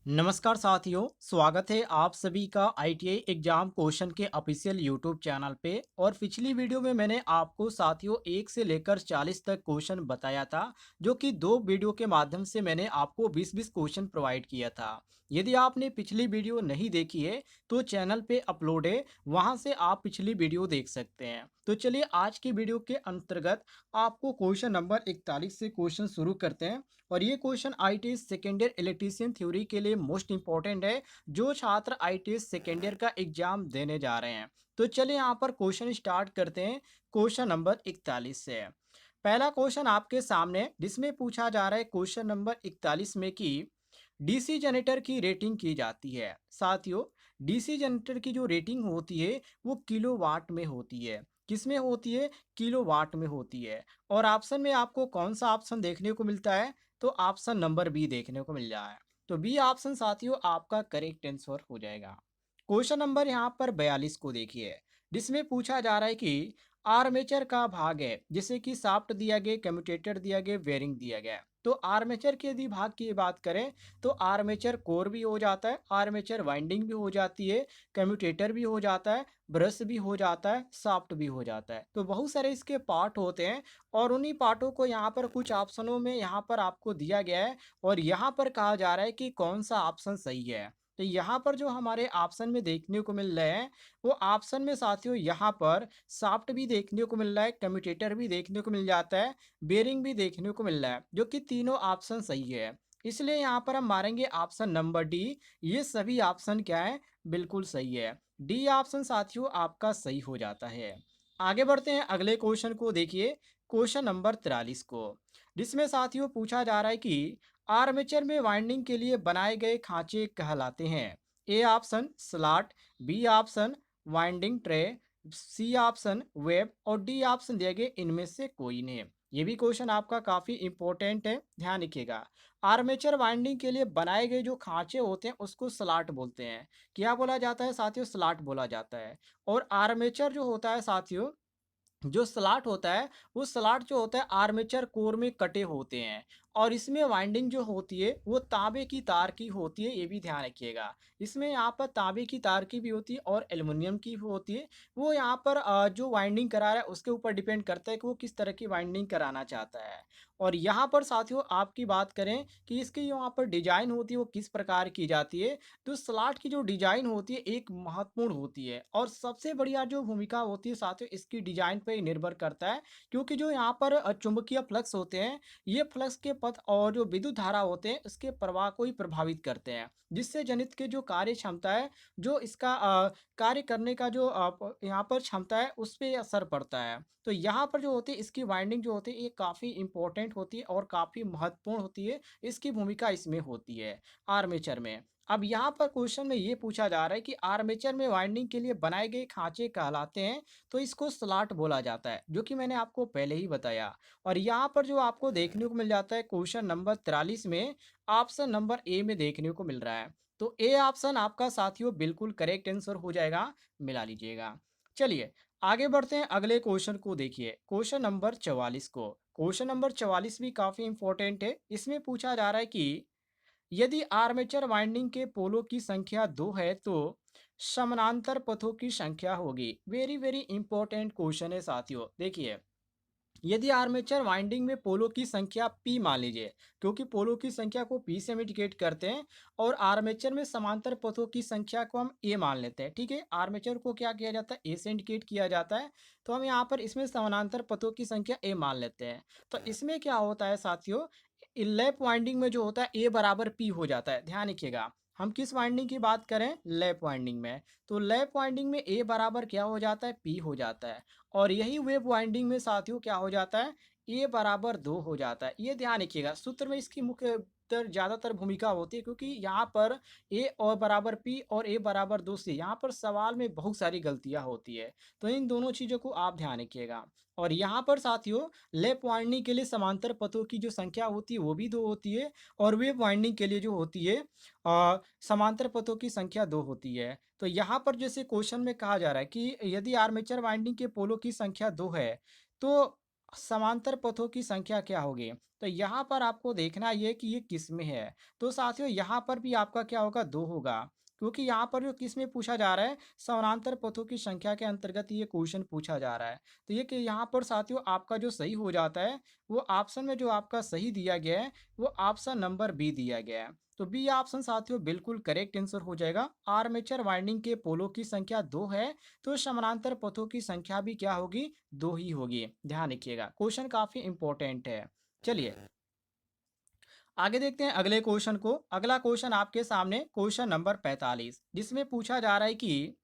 नमस्कार साथियों, स्वागत है आप सभी का आईटीआई एग्जाम क्वेश्चन के ऑफिशियल यूट्यूब चैनल पे। और पिछली वीडियो में मैंने आपको साथियों 1 से लेकर 40 तक क्वेश्चन बताया था, जो कि दो वीडियो के माध्यम से मैंने आपको 20-20 क्वेश्चन प्रोवाइड किया था। यदि आपने पिछली वीडियो नहीं देखी है तो चैनल पे अपलोड है, वहां से आप पिछली वीडियो देख सकते हैं। तो चलिए आज की वीडियो के अंतर्गत आपको क्वेश्चन नंबर 41 से क्वेश्चन शुरू करते हैं। और ये question ITS second year electrician theory के लिए मोस्ट इंपॉर्टेंट है, जो छात्र आईटीएस सेकेंड ईयर का एग्जाम देने जा रहे हैं। तो चलिए यहाँ पर क्वेश्चन स्टार्ट करते हैं। क्वेश्चन नंबर 41 से पहला क्वेश्चन आपके सामने, जिसमें पूछा जा रहा है क्वेश्चन नंबर 41 में कि डीसी जनरेटर की रेटिंग की जाती है। साथियों, डीसी जनरेटर की जो रेटिंग होती है वो किलोवाट में होती है। किस में होती है? किलोवाट में होती है। और ऑप्शन में आपको कौन सा ऑप्शन देखने को मिलता है? तो ऑप्शन नंबर बी देखने को मिल रहा है। तो बी ऑप्शन साथियों आपका करेक्ट आंसर हो जाएगा। क्वेश्चन नंबर यहाँ पर 42 को देखिए, जिसमें पूछा जा रहा है कि आर्मेचर का भाग है, जैसे कि शाफ्ट दिया गया, कम्यूटेटर दिया गया, बेरिंग दिया गया। तो आर्मेचर के यदि भाग की बात करें तो आर्मेचर कोर भी हो जाता है, आर्मेचर वाइंडिंग भी हो जाती है, कम्यूटेटर भी हो जाता है, ब्रश भी हो जाता है, शाफ्ट भी हो जाता है। तो बहुत सारे इसके पार्ट होते हैं और उन्हीं पार्टों को यहाँ पर कुछ ऑप्शनों में यहाँ पर आपको दिया गया है। और यहाँ पर कहा जा रहा है कि कौन सा ऑप्शन सही है। तो यहाँ पर जो हमारे ऑप्शन में देखने को मिल रहे हैं, वो ऑप्शन में साथियों यहाँ पर शाफ्ट भी देखने को मिल रहा है, कम्यूटेटर भी देखने को मिल जाता है, बेरिंग भी देखने को मिल रहा है, जो कि तीनों ऑप्शन सही है। इसलिए यहाँ पर हम मारेंगे ऑप्शन नंबर डी। ये सभी ऑप्शन क्या है? बिल्कुल सही है। डी ऑप्शन साथियों आपका सही हो जाता है। आगे बढ़ते हैं, अगले क्वेश्चन को देखिए, क्वेश्चन नंबर 43 को, जिसमें साथियों पूछा जा रहा है कि आर्मेचर में वाइंडिंग के लिए बनाए गए खांचे कहलाते हैं। A option slot, B option winding tray, C option web और डी ऑप्शन दिए गए इनमें से कोई नहीं। ये भी क्वेश्चन आपका काफी इंपॉर्टेंट है, ध्यान रखिएगा। आर्मेचर वाइंडिंग के लिए बनाए गए जो खांचे होते हैं उसको स्लॉट बोलते हैं। क्या बोला जाता है साथियों? स्लॉट बोला जाता है। और आर्मेचर जो होता है साथियों, जो स्लॉट होता है, वो स्लॉट जो होता है आर्मेचर कोर में कटे होते हैं। और इसमें वाइंडिंग जो होती है वो तांबे की तार की होती है, ये भी ध्यान रखिएगा। इसमें यहाँ पर तांबे की तार की भी होती है और एल्युमिनियम की भी होती है। वो यहाँ पर जो वाइंडिंग करा रहा है उसके ऊपर डिपेंड करता है कि वो किस तरह की वाइंडिंग कराना चाहता है। और यहाँ पर साथियों आपकी बात करें कि इसकी यहाँ पर डिजाइन होती है वो किस प्रकार की जाती है, तो स्लॉट की जो डिजाइन होती है एक महत्वपूर्ण होती है और सबसे बढ़िया जो भूमिका होती है साथियों इसकी डिजाइन पर ही निर्भर करता है। क्योंकि जो यहाँ पर चुंबकीय फ्लक्स होते हैं, ये फ्लक्स के पथ और जो विद्युत धारा होते हैं इसके प्रवाह को ही प्रभावित करते हैं, जिससे जनित के जो कार्य क्षमता है, जो इसका कार्य करने का जो यहाँ पर क्षमता है उस पर असर पड़ता है। तो यहाँ पर जो होती है इसकी वाइंडिंग जो होती है ये काफ़ी इंपॉर्टेंट होती है और काफ़ी महत्वपूर्ण होती है। इसकी भूमिका इसमें होती है आर्मेचर में। अब यहाँ पर क्वेश्चन में ये पूछा जा रहा है कि आर्मेचर में वाइंडिंग के लिए बनाए गए खांचे कहलाते हैं, तो इसको स्लॉट बोला जाता है, जो कि मैंने आपको पहले ही बताया। और यहाँ पर जो आपको देखने को मिल जाता है क्वेश्चन नंबर 43 में, ऑप्शन नंबर ए में देखने को मिल रहा है। तो ए ऑप्शन आपका साथियों बिल्कुल करेक्ट आंसर हो जाएगा, मिला लीजिएगा। चलिए आगे बढ़ते हैं, अगले क्वेश्चन को देखिए, क्वेश्चन नंबर 44 को। क्वेश्चन नंबर 44 भी काफी इंपॉर्टेंट है। इसमें पूछा जा रहा है कि यदि आर्मेचर वाइंडिंग के पोलों की संख्या 2 है तो समानांतर पथों की संख्या होगी। वेरी वेरी इंपॉर्टेंट क्वेश्चन है साथियों। देखिए, यदि आर्मेचर वाइंडिंग में पोलों की संख्या पी मान लीजिए, क्योंकि पोलों की संख्या को पी से हम इंडिकेट करते हैं, और आर्मेचर में समांतर पथों की संख्या को हम ए मान लेते हैं। ठीक है, आर्मेचर को क्या किया जाता है? ए से इंडिकेट किया जाता है। तो हम यहाँ पर इसमें समानांतर पथों की संख्या ए मान लेते हैं। तो इसमें क्या होता है साथियों, लैप वाइंडिंग में जो होता है ए बराबर पी हो जाता है। ध्यान रखिएगा, हम किस वाइंडिंग की बात करें? लैप वाइंडिंग में। तो लैप वाइंडिंग में ए बराबर क्या हो जाता है? पी हो जाता है। और यही वेव वाइंडिंग में साथियों क्या हो जाता है? ए बराबर 2 हो जाता है। ये ध्यान रखिएगा, सूत्र में इसकी मुख्यतर ज़्यादातर भूमिका होती है, क्योंकि यहाँ पर ए और बराबर पी और ए बराबर 2 से यहाँ पर सवाल में बहुत सारी गलतियाँ होती है। तो इन दोनों चीज़ों को आप ध्यान रखिएगा। और यहाँ पर साथियों लैप वाइंडिंग के लिए समांतर पथों की जो संख्या होती है वो भी 2 होती है, और वेव वाइंडिंग के लिए जो होती है समांतर पथों की संख्या 2 होती है। तो यहाँ पर जैसे क्वेश्चन में कहा जा रहा है कि यदि आर्मेचर वाइंडिंग के पोलों की संख्या 2 है, तो समांतर पथों की संख्या क्या होगी? तो यहाँ पर आपको देखना ये कि ये किस में है। तो साथियों यहाँ पर भी आपका क्या होगा 2 होगा, क्योंकि यहाँ पर जो किस में पूछा जा रहा है, समानांतर पथों की संख्या के अंतर्गत ये क्वेश्चन पूछा जा रहा है। तो ये कि यहाँ पर साथियों आपका जो सही हो जाता है, वो ऑप्शन में जो आपका सही दिया गया है, वो ऑप्शन नंबर बी दिया गया है। तो बी ऑप्शन साथियों बिल्कुल करेक्ट आंसर हो जाएगा। आर्मेचर वाइंडिंग के पोलों की संख्या 2 है, तो समानांतर पथों की संख्या भी क्या होगी? 2 ही होगी। ध्यान रखिएगा, क्वेश्चन काफ़ी इंपॉर्टेंट है। चलिए, आगे देखते हैं अगले क्वेश्चन को। अगला क्वेश्चन आपके सामने क्वेश्चन नंबर 45, जिसमें पूछा जा रहा है कि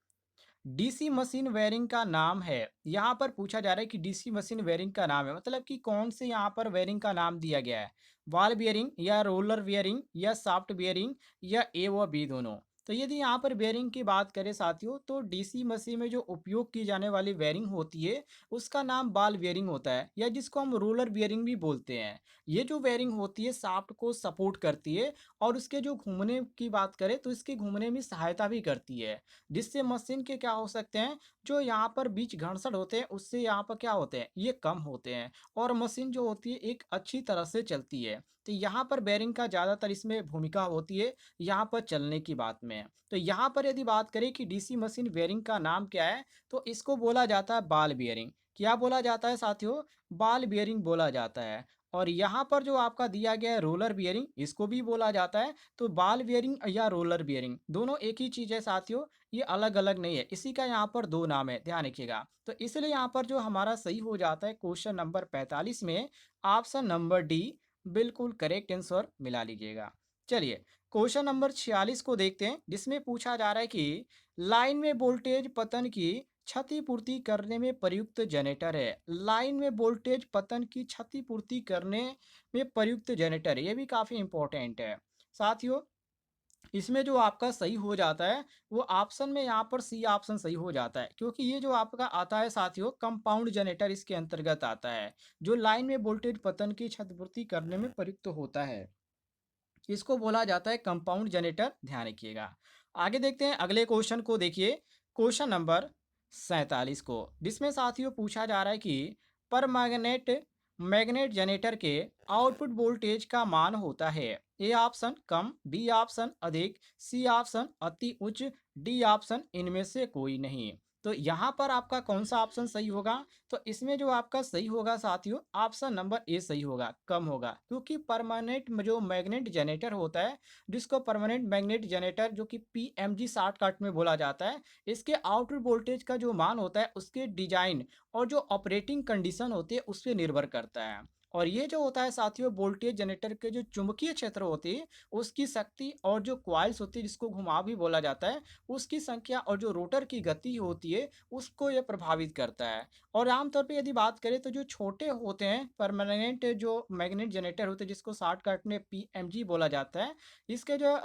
डीसी मशीन वेयरिंग का नाम है। यहाँ पर पूछा जा रहा है कि डीसी मशीन वेयरिंग का नाम है, मतलब कि कौन से यहाँ पर वेयरिंग का नाम दिया गया है? बॉल बेयरिंग या रोलर बेयरिंग या सॉफ्ट बेयरिंग या ए व बी दोनों? तो यदि यहाँ पर बेयरिंग की बात करें साथियों, तो डीसी मशीन में जो उपयोग की जाने वाली बेयरिंग होती है, उसका नाम बॉल बेयरिंग होता है, या जिसको हम रोलर बेयरिंग भी बोलते हैं। ये जो बेयरिंग होती है शाफ्ट को सपोर्ट करती है, और उसके जो घूमने की बात करें तो इसके घूमने में सहायता भी करती है, जिससे मशीन के क्या हो सकते हैं, जो यहाँ पर बीच घर्षण होते हैं उससे यहाँ पर क्या होते हैं, ये कम होते हैं, और मशीन जो होती है एक अच्छी तरह से चलती है। तो यहाँ पर बेरिंग का ज़्यादातर इसमें भूमिका होती है, यहाँ पर चलने की बात में। तो यहाँ पर यदि बात करें कि डीसी मशीन बेरिंग का नाम क्या है, तो इसको बोला जाता है बॉल बेयरिंग। क्या बोला जाता है साथियों? बॉल बेयरिंग बोला जाता है। और यहाँ पर जो आपका दिया गया है रोलर बेयरिंग, इसको भी बोला जाता है। तो बॉल बेयरिंग या रोलर बेयरिंग दोनों एक ही चीज़ है साथियों, ये अलग-अलग नहीं है। इसी का यहाँ पर 2 नाम है, ध्यान रखिएगा। तो इसलिए यहाँ पर जो हमारा सही हो जाता है क्वेश्चन नंबर 45 में ऑप्शन नंबर डी बिल्कुल करेक्ट आंसर मिला लीजिएगा। चलिए, क्वेश्चन नंबर 46 को देखते हैं, जिसमें पूछा जा रहा है कि लाइन में वोल्टेज पतन की क्षतिपूर्ति करने में प्रयुक्त जनरेटर है। लाइन में वोल्टेज पतन की क्षतिपूर्ति करने में प्रयुक्त जनरेटर है, ये भी काफ़ी इंपॉर्टेंट है। साथियों, इसमें जो आपका सही हो जाता है, वो ऑप्शन में यहाँ पर सी ऑप्शन सही हो जाता है, क्योंकि ये जो आपका आता है साथियों कंपाउंड जनरेटर इसके अंतर्गत आता है, जो लाइन में वोल्टेज पतन की क्षतिपूर्ति करने में प्रयुक्त होता है। इसको बोला जाता है कंपाउंड जनरेटर, ध्यान रखिएगा। आगे देखते हैं अगले क्वेश्चन को, देखिए क्वेश्चन नंबर 47 को, जिसमें साथियों पूछा जा रहा है कि पर मैग्नेट मैग्नेट जनरेटर के आउटपुट वोल्टेज का मान होता है। ए ऑप्शन कम, बी ऑप्शन अधिक, सी ऑप्शन अति उच्च, डी ऑप्शन इनमें से कोई नहीं। तो यहाँ पर आपका कौन सा ऑप्शन सही होगा? तो इसमें जो आपका सही होगा साथियों, ऑप्शन नंबर ए सही होगा, कम होगा, क्योंकि परमानेंट जो मैग्नेट जनरेटर होता है, जिसको परमानेंट मैग्नेट जनरेटर जो कि पीएमजी शॉर्टकट में बोला जाता है, इसके आउटपुट वोल्टेज का जो मान होता है उसके डिजाइन और जो ऑपरेटिंग कंडीशन होती है उस पर निर्भर करता है। और ये जो होता है साथियों, वोल्टेज जनरेटर के जो चुंबकीय क्षेत्र होती है उसकी शक्ति, और जो क्वाइल्स होती है जिसको घुमाव भी बोला जाता है, उसकी संख्या, और जो रोटर की गति होती है उसको ये प्रभावित करता है। और आमतौर पे यदि बात करें तो जो छोटे होते हैं परमानेंट जो मैग्नेट जनरेटर होते हैं, जिसको शॉर्टकट में पीएमजी बोला जाता है, इसके जो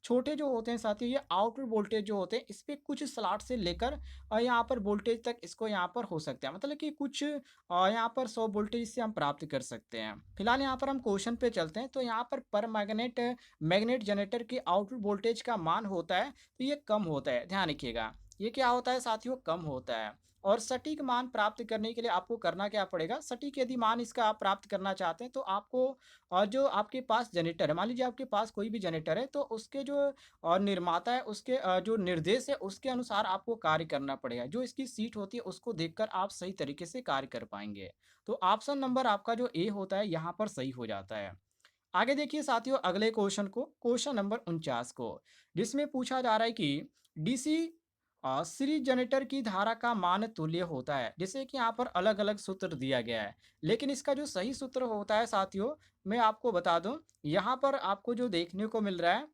छोटे जो होते हैं साथियों, ये आउटपुट वोल्टेज जो होते हैं इस पे कुछ स्लॉट से लेकर यहाँ पर वोल्टेज तक इसको यहाँ पर हो सकता है, मतलब कि कुछ यहाँ पर 100 वोल्टेज इससे हम प्राप्त कर सकते हैं। फिलहाल यहाँ पर हम क्वेश्चन पे चलते हैं। तो यहाँ पर मैग्नेट मैग्नेट जनरेटर के आउटपुट वोल्टेज का मान होता है, तो ये कम होता है, ध्यान रखिएगा। ये क्या होता है साथियों? कम होता है। और सटीक मान प्राप्त करने के लिए आपको करना क्या पड़ेगा? सटीक यदि मान इसका आप प्राप्त करना चाहते हैं, तो आपको जो आपके पास जनरेटर है, मान लीजिए आपके पास कोई भी जनरेटर है, तो उसके जो निर्माता है उसके जो निर्देश है उसके अनुसार आपको कार्य करना पड़ेगा। जो इसकी सीट होती है उसको देखकर आप सही तरीके से कार्य कर पाएंगे। तो ऑप्शन नंबर आपका जो ए होता है यहाँ पर सही हो जाता है। आगे देखिए साथियों अगले क्वेश्चन को, क्वेश्चन नंबर 49 को, जिसमें पूछा जा रहा है कि डीसी सीरीज जनरेटर की धारा का मान तुल्य होता है। जैसे कि यहाँ पर अलग अलग सूत्र दिया गया है, लेकिन इसका जो सही सूत्र होता है साथियों, मैं आपको बता दूं, यहाँ पर आपको जो देखने को मिल रहा है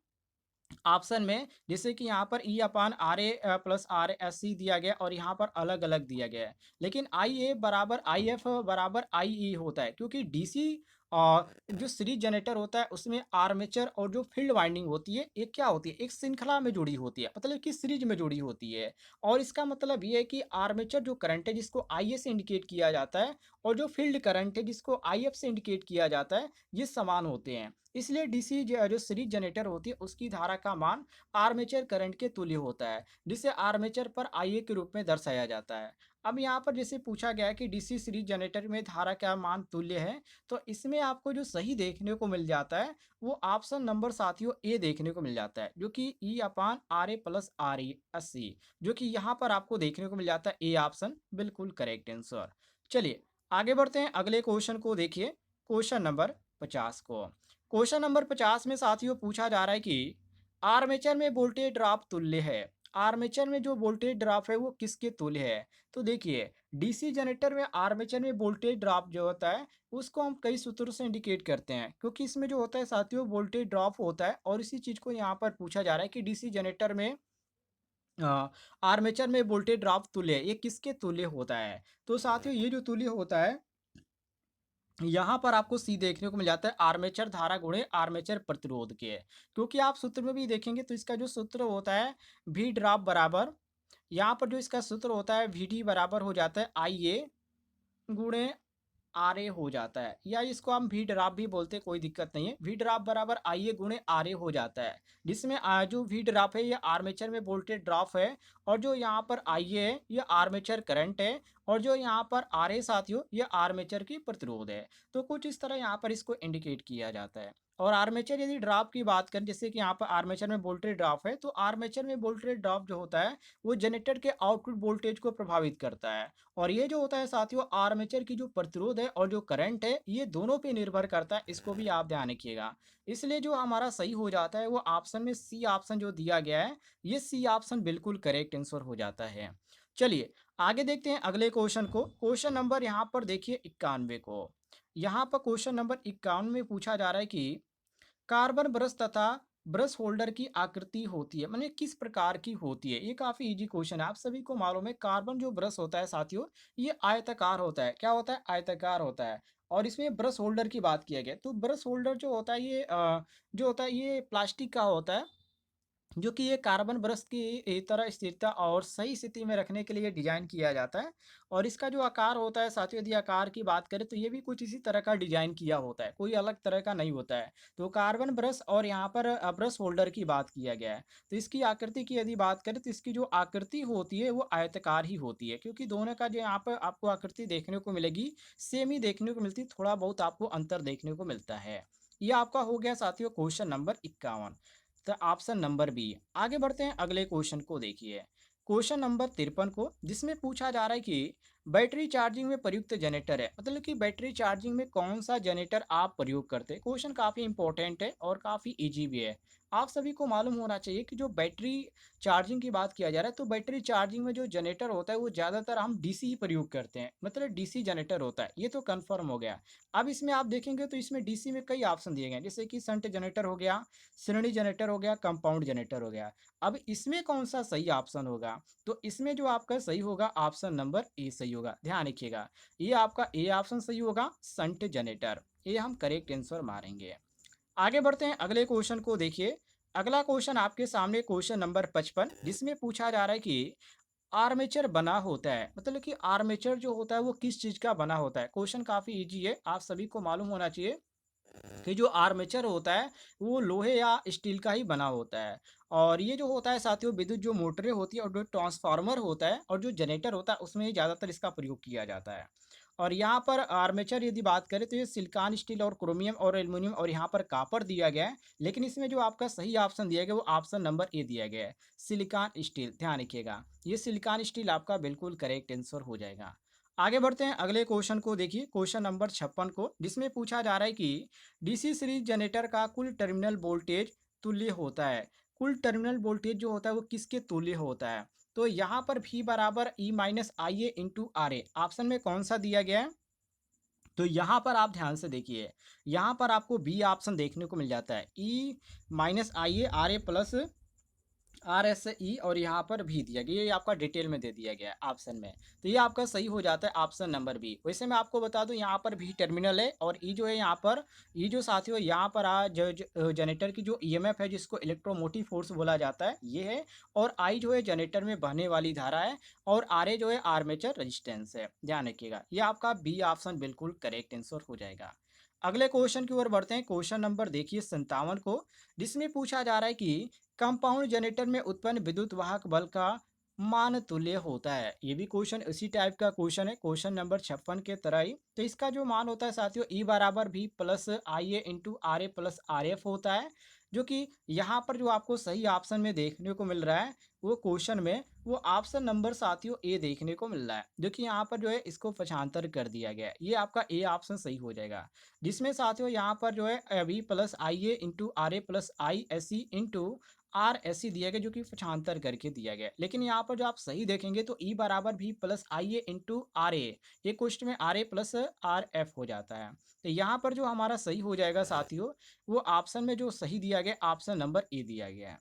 ऑप्शन में, जैसे कि यहाँ पर E upon R A plus R S C दिया गया, और यहाँ पर अलग अलग दिया गया है, लेकिन आई ए बराबर आई एफ बराबर आई ई होता है, क्योंकि डीसी जो सीरीज जनरेटर होता है उसमें आर्मेचर और जो फील्ड वाइंडिंग होती है ये क्या होती है, एक श्रृंखला में जुड़ी होती है, मतलब कि सीरीज में जुड़ी होती है। और इसका मतलब ये है कि आर्मेचर जो करंट है जिसको आई ए से इंडिकेट किया जाता है, और जो फील्ड करंट है जिसको आई एफ से इंडिकेट किया जाता है, ये समान होते हैं। इसलिए डीसी जो सीरीज जनरेटर होती है उसकी धारा का मान आर्मेचर करंट के तुल्य होता है, जिसे आर्मेचर पर आईए के रूप में दर्शाया जाता है। अब यहाँ पर जैसे पूछा गया है कि डीसी सीरीज जनरेटर में धारा का मान तुल्य है, तो इसमें आपको जो सही देखने को मिल जाता है वो ऑप्शन नंबर साथियों ए देखने को मिल जाता है, जो कि E upon R A plus R E अस्सी, जो कि यहाँ पर आपको देखने को मिल जाता है ए ऑप्शन बिल्कुल करेक्ट आंसर। चलिए आगे बढ़ते हैं, अगले क्वेश्चन को देखिए, क्वेश्चन नंबर 50 को। क्वेश्चन नंबर 50 में साथियों पूछा जा रहा है कि आर्मेचर में वोल्टेज ड्रॉप तुल्य है। आर्मेचर में जो वोल्टेज ड्रॉप है वो किसके तुल्य है? तो देखिए, डीसी जनरेटर में आर्मेचर में वोल्टेज ड्रॉप जो होता है उसको हम कई सूत्रों से इंडिकेट करते हैं, क्योंकि इसमें जो होता है साथियों वोल्टेज ड्रॉप होता है, और इसी चीज को यहाँ पर पूछा जा रहा है कि डीसी जनरेटर में आर्मेचर में वोल्टेज ड्रॉप तुल्य ये किसके तुल्य होता है? तो साथियों ये जो तुल्य होता है यहाँ पर आपको सी देखने को मिल जाता है आर्मेचर धारा गुणे आर्मेचर प्रतिरोध के, क्योंकि आप सूत्र में भी देखेंगे तो इसका जो सूत्र होता है वी ड्रॉप बराबर, यहाँ पर जो इसका सूत्र होता है वी डी बराबर हो जाता है आई ए गुणे आर ए हो जाता है, या इसको हम वी ड्राप भी बोलते हैं, कोई दिक्कत नहीं है। वी ड्राप बराबर आई ए गुणे आर ए हो जाता है, जिसमें जो वी ड्राप है ये आर्मेचर में वोल्टेज ड्रॉप है, और जो यहाँ पर आई ए है ये आर्मेचर करंट है, और जो यहाँ पर आर ए साथियों ये आर्मेचर की प्रतिरोध है। तो कुछ इस तरह यहाँ पर इसको इंडिकेट किया जाता है। और आर्मेचर यदि ड्रॉप की बात करें, जैसे कि यहाँ पर आर्मेचर में वोल्टेज ड्रॉप है, तो आर्मेचर में वोल्टेज ड्रॉप जो होता है वो जनरेटर के आउटपुट वोल्टेज को प्रभावित करता है। और ये जो होता है साथियों आर्मेचर की जो प्रतिरोध है और जो करंट है ये दोनों पे निर्भर करता है, इसको भी आप ध्यान रखिएगा। इसलिए जो हमारा सही हो जाता है वो ऑप्शन में सी ऑप्शन जो दिया गया है, ये सी ऑप्शन बिल्कुल करेक्ट आंसर हो जाता है। चलिए आगे देखते हैं अगले क्वेश्चन को। क्वेश्चन नंबर यहाँ पर देखिए 91 को। यहाँ पर क्वेश्चन नंबर 51 में पूछा जा रहा है कि कार्बन ब्रश तथा ब्रश होल्डर की आकृति होती है, माने किस प्रकार की होती है? ये काफी इजी क्वेश्चन है, आप सभी को मालूम है कार्बन जो ब्रश होता है साथियों ये आयताकार होता है। क्या होता है? आयताकार होता है। और इसमें ब्रश होल्डर की बात किया गया, तो ब्रश होल्डर जो होता है ये जो होता है ये प्लास्टिक का होता है, जो कि ये कार्बन ब्रश की तरह स्थिरता और सही स्थिति में रखने के लिए डिजाइन किया जाता है। और इसका जो आकार होता है साथियों यदि आकार की बात करें तो ये भी कुछ इसी तरह का डिजाइन किया होता है, कोई अलग तरह का नहीं होता है। तो कार्बन ब्रश और यहाँ पर ब्रश होल्डर की बात किया गया है। तो इसकी आकृति की यदि बात करें तो इसकी जो आकृति होती है वो आयताकार ही होती है, क्योंकि दोनों का जो यहाँ पर आपको आकृति देखने को मिलेगी सेम ही देखने को मिलती है, थोड़ा बहुत आपको अंतर देखने को मिलता है। ये आपका हो गया साथियों क्वेश्चन नंबर 51, तो ऑप्शन नंबर बी। आगे बढ़ते हैं अगले क्वेश्चन को देखिए, क्वेश्चन नंबर 53 को, जिसमें पूछा जा रहा है कि बैटरी चार्जिंग में प्रयुक्त जनरेटर है, मतलब कि बैटरी चार्जिंग में कौन सा जनरेटर आप प्रयोग करते हैं। क्वेश्चन काफी इंपॉर्टेंट है और काफी इजी भी है। आप सभी को मालूम होना चाहिए कि जो बैटरी चार्जिंग की बात किया जा रहा है तो बैटरी चार्जिंग में जो जनरेटर होता है वो ज़्यादातर हम डीसी ही प्रयोग करते हैं, मतलब डीसी जनरेटर होता है, ये तो कंफर्म हो गया। अब इसमें आप देखेंगे तो इसमें डीसी में कई ऑप्शन दिए गए हैं, जैसे कि शंट जनरेटर हो गया, श्रेणी जनरेटर हो गया, कंपाउंड जनरेटर हो गया। अब इसमें कौन सा सही ऑप्शन होगा? तो इसमें जो आपका सही होगा ऑप्शन नंबर ए सही होगा, ध्यान रखिएगा। ये आपका ए ऑप्शन सही होगा, शंट जनरेटर, ये हम करेक्ट आंसर मारेंगे। आगे बढ़ते हैं अगले क्वेश्चन को देखिए। अगला क्वेश्चन आपके सामने क्वेश्चन नंबर 55, जिसमें पूछा जा रहा है कि आर्मेचर बना होता है, मतलब कि आर्मेचर जो होता है वो किस चीज का बना होता है। क्वेश्चन काफी इजी है, आप सभी को मालूम होना चाहिए कि जो आर्मेचर होता है वो लोहे या स्टील का ही बना होता है। और ये जो होता है साथियों विद्युत जो मोटरें होती है और जो ट्रांसफार्मर होता है और जो जनरेटर होता है उसमें ज़्यादातर इसका प्रयोग किया जाता है। और यहाँ पर आर्मेचर यदि बात करें तो ये सिलिकॉन स्टील और क्रोमियम और एल्युमिनियम और यहाँ पर कॉपर दिया गया है, लेकिन इसमें जो आपका सही ऑप्शन दिया गया वो ऑप्शन नंबर ए दिया गया है, सिलिकॉन स्टील, ध्यान रखिएगा। ये सिलिकॉन स्टील आपका बिल्कुल करेक्ट आंसर हो जाएगा। आगे बढ़ते हैं अगले क्वेश्चन को देखिए, क्वेश्चन नंबर 56 को, जिसमें पूछा जा रहा है कि डीसी सीरीज जनरेटर का कुल टर्मिनल वोल्टेज तुल्य होता है। कुल टर्मिनल वोल्टेज जो होता है वो किसके तुल्य होता है? तो यहाँ पर V बराबर E minus I A into R A, option में कौन सा दिया गया है? तो यहाँ पर आप ध्यान से देखिए, यहाँ पर आपको बी ऑप्शन देखने को मिल जाता है, E minus I A R A plus R S E, और यहाँ पर भी दिया गया, ये आपका डिटेल में दे दिया गया है ऑप्शन में। तो ये आपका सही हो जाता है ऑप्शन नंबर बी। वैसे मैं आपको बता दूं यहाँ पर भी टर्मिनल है, और ई जो है यहाँ पर, ई जो साथियों यहाँ पर जनरेटर की जो ईएमएफ है जिसको इलेक्ट्रोमोटिव फोर्स बोला जाता है ये है, और आई जो है जनरेटर में बहने वाली धारा है, और आर ए जो है आर्मेचर रजिस्टेंस है, ध्यान रखिएगा। ये आपका बी ऑप्शन बिल्कुल करेक्ट आंसर हो जाएगा। अगले क्वेश्चन की ओर बढ़ते हैं, क्वेश्चन नंबर देखिए 57 को, जिसमें पूछा जा रहा है कि कंपाउंड जनरेटर में उत्पन्न विद्युत वाहक बल का मान तुल्य होता है। ये भी क्वेश्चन इसी टाइप का क्वेश्चन है, क्वेश्चन नंबर 56 के तरह ही। तो इसका जो मान होता है साथियों, ई बराबर भी plus I A into R A plus R F होता है। जो कि यहाँ पर जो आपको सही ऑप्शन में देखने को मिल रहा है, वो क्वेश्चन में वो ऑप्शन नंबर साथियों ए देखने को मिल रहा है। जो कि यहाँ पर जो है इसको पक्षांतर कर दिया गया है, ये आपका ए ऑप्शन सही हो जाएगा। जिसमें साथियों यहाँ पर जो है V plus I A into R A plus I S C into R ऐसी दिया गया, जो कि पक्षांतर करके दिया गया है। लेकिन यहाँ पर जो आप सही देखेंगे तो ई बराबर भी plus I A into R A, ये क्वेश्चन में R A plus R F हो जाता है। तो यहाँ पर जो हमारा सही हो जाएगा साथियों, वो ऑप्शन में जो सही दिया गया ऑप्शन नंबर ए दिया गया है।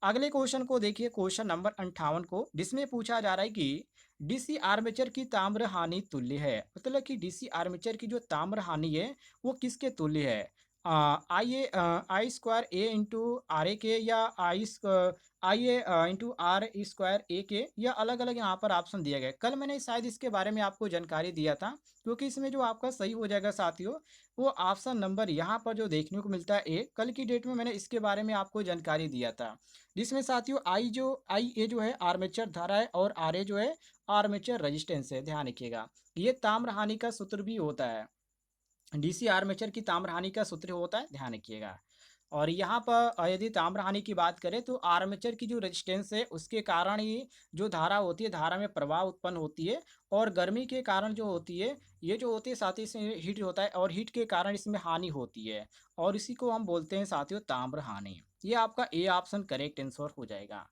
अगले क्वेश्चन को देखिए, क्वेश्चन नंबर 58 को, जिसमें पूछा जा रहा है कि डीसी आर्मेचर की ताम्र हानि तुल्य है। मतलब कि डीसी आर्मेचर की जो ताम्र हानि है वो किसके तुल्य है? आई ए आई स्क्वायर ए इंटू आर ए के, या आई ए इंटू आर स्क्वायर ए के, या अलग अलग यहाँ पर ऑप्शन दिया गया है। कल मैंने शायद इसके बारे में आपको जानकारी दिया था, क्योंकि इसमें जो आपका सही हो जाएगा साथियों, वो ऑप्शन नंबर यहाँ पर जो देखने को मिलता है ए। कल की डेट में मैंने इसके बारे में आपको जानकारी दिया था, जिसमें साथियों आई ए जो है आर्मेचर धारा है, और आर ए जो है आर्मेचर रेजिस्टेंस है। ध्यान रखिएगा, ये ताम्र हानि का सूत्र भी होता है। डीसी आर्मेचर की ताम्र हानि का सूत्र होता है, ध्यान रखिएगा। और यहाँ पर यदि ताम्र हानि की बात करें तो आर्मेचर की जो रेजिस्टेंस है उसके कारण ही जो धारा होती है, धारा में प्रवाह उत्पन्न होती है। और गर्मी के कारण जो होती है, ये जो होती है साथ ही इसमें हीट होता है, और हीट के कारण इसमें हानि होती है। और इसी को हम बोलते हैं साथियों ताम्र हानि। ये आपका ए ऑप्शन करेक्ट आंसर हो जाएगा।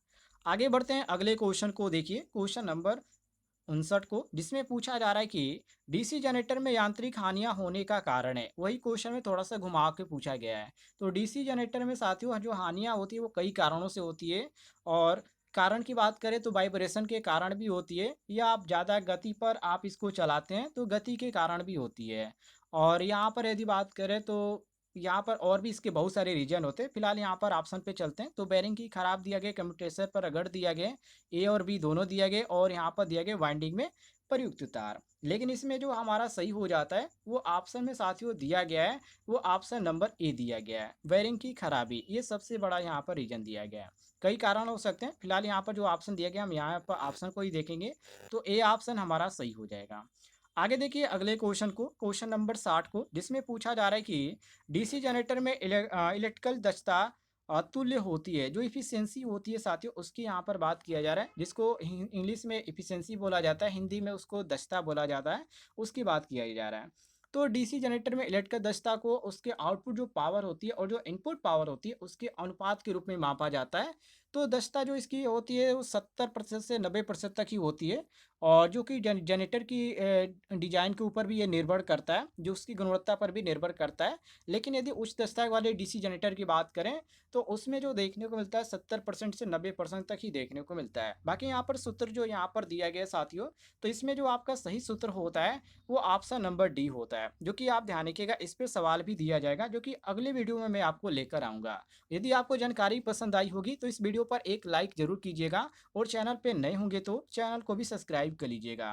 आगे बढ़ते हैं, अगले क्वेश्चन को देखिए, क्वेश्चन नंबर 59 को, जिसमें पूछा जा रहा है कि डीसी जनरेटर में यांत्रिक हानियां होने का कारण है। वही क्वेश्चन में थोड़ा सा घुमा के पूछा गया है। तो डीसी जनरेटर में साथियों जो हानियां होती है वो कई कारणों से होती है। और कारण की बात करें तो वाइब्रेशन के कारण भी होती है, या आप ज़्यादा गति पर आप इसको चलाते हैं तो गति के कारण भी होती है। और यहाँ पर यदि बात करें तो यहाँ पर और भी इसके बहुत सारे रीजन होते हैं। फिलहाल यहाँ पर ऑप्शन पे चलते हैं। तो बेरिंग की खराब दिया गया, कम्यूटेटर पर रगड़ दिया गया, ए और बी दोनों दिया गया, और यहाँ पर दिया गया वाइंडिंग में प्रयुक्त तार। लेकिन इसमें जो हमारा सही हो जाता है वो ऑप्शन में साथियों दिया गया है, वो ऑप्शन नंबर ए दिया गया है, बेरिंग की खराबी। ये सबसे बड़ा यहाँ पर रीजन दिया गया है। कई कारण हो सकते हैं, फिलहाल यहाँ पर जो ऑप्शन दिया गया हम यहाँ पर ऑप्शन को ही देखेंगे, तो ए ऑप्शन हमारा सही हो जाएगा। आगे देखिए अगले क्वेश्चन को, क्वेश्चन नंबर 60 को, जिसमें पूछा जा रहा है कि डीसी जनरेटर में इलेक्ट्रिकल दक्षता तुल्य होती है। जो इफिशियंसी होती है साथियों, उसकी यहाँ पर बात किया जा रहा है, जिसको इंग्लिश में इफिशियंसी बोला जाता है, हिंदी में उसको दक्षता बोला जाता है, उसकी बात किया जा रहा है। तो डीसी जनरेटर में इलेक्ट्रिकल दक्षता को उसके आउटपुट जो पावर होती है और जो इनपुट पावर होती है उसके अनुपात के रूप में मापा जाता है। तो दक्षता जो इसकी होती है वो 70% से 90% तक ही होती है। और जो कि जनरेटर की डिजाइन के ऊपर भी ये निर्भर करता है, जो उसकी गुणवत्ता पर भी निर्भर करता है। लेकिन यदि उच्च दक्षता वाले डीसी जनरेटर की बात करें तो उसमें जो देखने को मिलता है 70% से 90% तक ही देखने को मिलता है। बाकी यहाँ पर सूत्र जो यहाँ पर दिया गया है साथियों, तो इसमें जो आपका सही सूत्र होता है वो ऑप्शन नंबर डी होता है। जो कि आप ध्यान रखिएगा, इस पर सवाल भी दिया जाएगा, जो कि अगले वीडियो में मैं आपको लेकर आऊँगा। यदि आपको जानकारी पसंद आई होगी तो इस वीडियो पर एक लाइक ज़रूर कीजिएगा, और चैनल पे नए होंगे तो चैनल को भी सब्सक्राइब कर लीजिएगा।